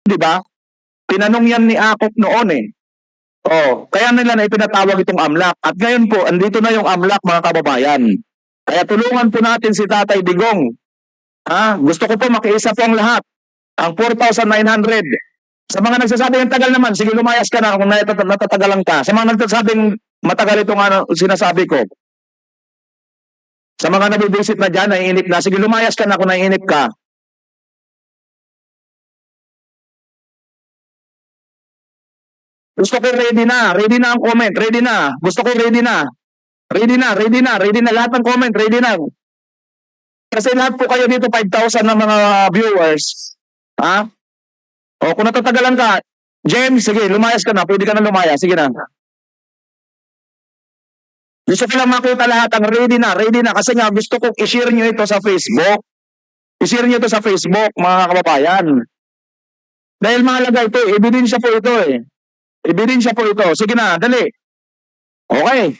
di ba? Tinanong yan ni Akop noon eh. Oh, kaya nila na ipinatawag itong AMLAC. At ngayon po, andito na yung AMLAC mga kababayan. Kaya tulungan po natin si Tatay Digong. Ha? Gusto ko po makiisa po ang lahat. Ang 4,900. Sa mga nagsasabi ng tagal naman, sige lumayas ka na kung natatagalan ka. Sa mga nagsasabing matagal itong sinasabi ko. Sa mga nabibisit na dyan, naiinip na, sige lumayas ka na kung naiinip ka. Gusto ko ready na ang comment, ready na. Gusto ko ready na. Ready na. Lahat ng comment, ready na. Kasi lahat po kayo dito, 5,000 na mga viewers. Ha? O kung natatagalan ka, James, sige, lumayas ka na. Pwede ka na lumayas. Sige na. Gusto ko lang makita lahat ang ready na. Kasi nga, gusto ko i-share nyo ito sa Facebook. I-share nyo ito sa Facebook, mga kababayan. Dahil mahalaga ito, ebidensya po ito eh. Ebidensya po ito. Sige na, dali. Okay.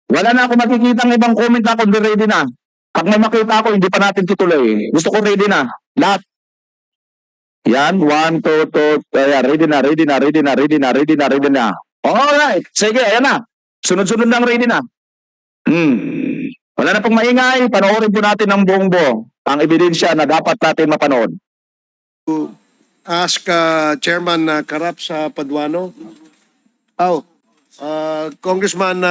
Wala na ako makikita ng ibang comment na kundi ready na. Pag may makita ako, hindi pa natin tutuloy. Gusto ko ready na. Lahat. Yan, 1, 2, 2, ready na. Alright. Sige, ayan na. Sunod-sunod lang ready na. Wala na pong maingay. Panoorin po natin ng buong-buong ang ebidensya na dapat natin mapanood. Ask Chairman Karap sa Paduano. Congressman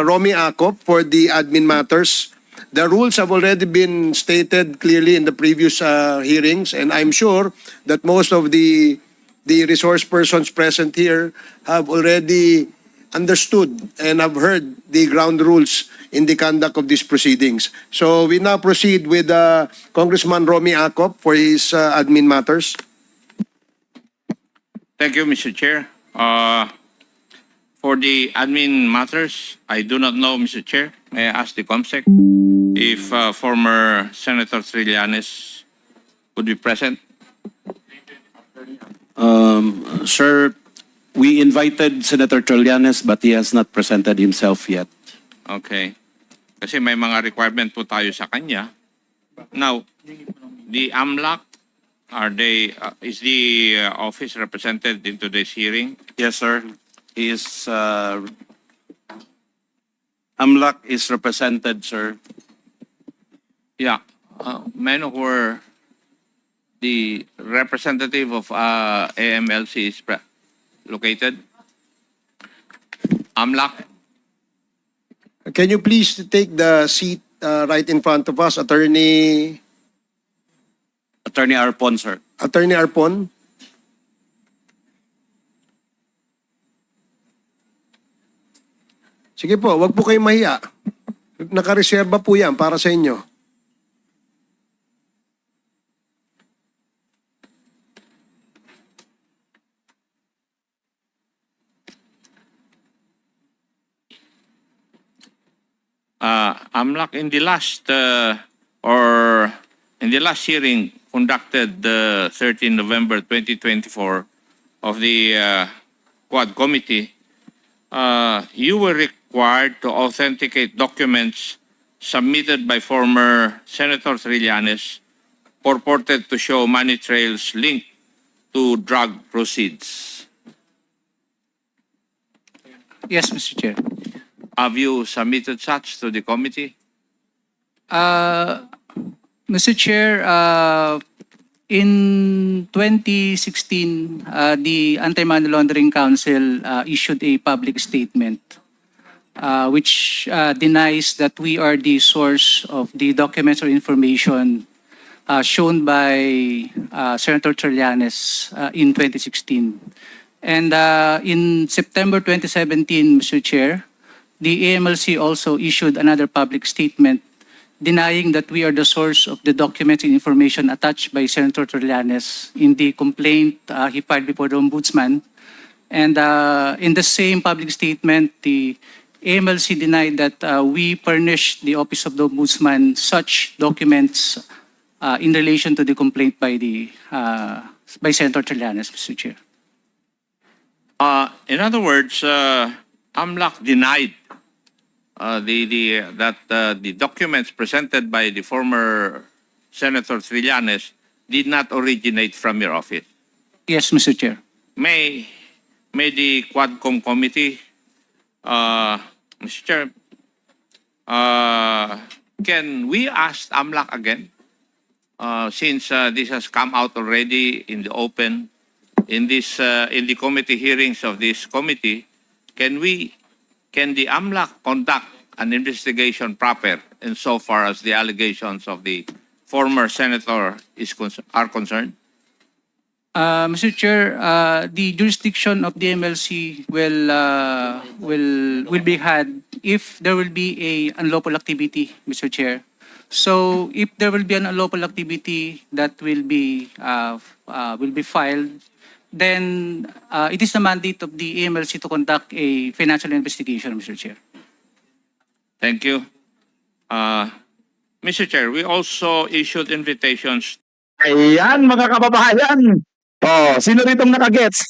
Romy Acop for the admin matters. The rules have already been stated clearly in the previous hearings, and I'm sure that most of the resource persons present here have already understood and have heard the ground rules in the conduct of these proceedings. So we now proceed with Congressman Romy Acop for his admin matters. Thank you, Mr. Chair. For the admin matters, I do not know, Mr. Chair. May I ask the COMSEC if former Senator Trillanes would be present? Sir, we invited Senator Trillanes but he has not presented himself yet. Okay. Kasi may mga requirement po tayo sa kanya. Now, the AMLAC, is the office represented in today's hearing? Yes, sir. He is, AMLAC is represented, sir. Yeah. May I know where the representative of AMLC is located? AMLAC? Can you please take the seat right in front of us, Attorney Arpon, sir. Attorney Arpon? Sige po, wag po kayong mahiya. Nakareserba po yan para sa inyo. AMLAC in the last hearing conducted the 13 November 2024 of the Quad Committee, you were required to authenticate documents submitted by former Senator Trillanes purported to show money trails linked to drug proceeds. Yes, Mr. Chair. Have you submitted such to the committee? Mr. Chair, in 2016, the Anti-Money Laundering Council issued a public statement which denies that we are the source of the documents or information shown by Senator Trillanes in 2016. And in September 2017, Mr. Chair, the AMLC also issued another public statement denying that we are the source of the documents and information attached by Senator Trillanes in the complaint he filed before the Ombudsman. And in the same public statement, the AMLC denied that we furnished the Office of the Ombudsman such documents in relation to the complaint by by Senator Trillanes, Mr. Chair. In other words, AMLAC denied that the documents presented by the former Senator Trillanes did not originate from your office. Yes, Mr. Chair. May the Quadcom committee, Mr. Chair, can we ask AMLAC again? Since this has come out already in the open, in the committee hearings of this committee, can the AMLAC conduct an investigation proper insofar as the allegations of the former senator are concerned? Mr. Chair, the jurisdiction of the MLC will be had if there will be a unlawful activity, Mr. Chair. So if there will be an unlawful activity that will be filed, then it is the mandate of the AMLC to conduct a financial investigation, Mr. Chair. Thank you. Mr. Chair, we also issued invitations. Ayan, mga kababayan. Oh, sino ritong nakagets?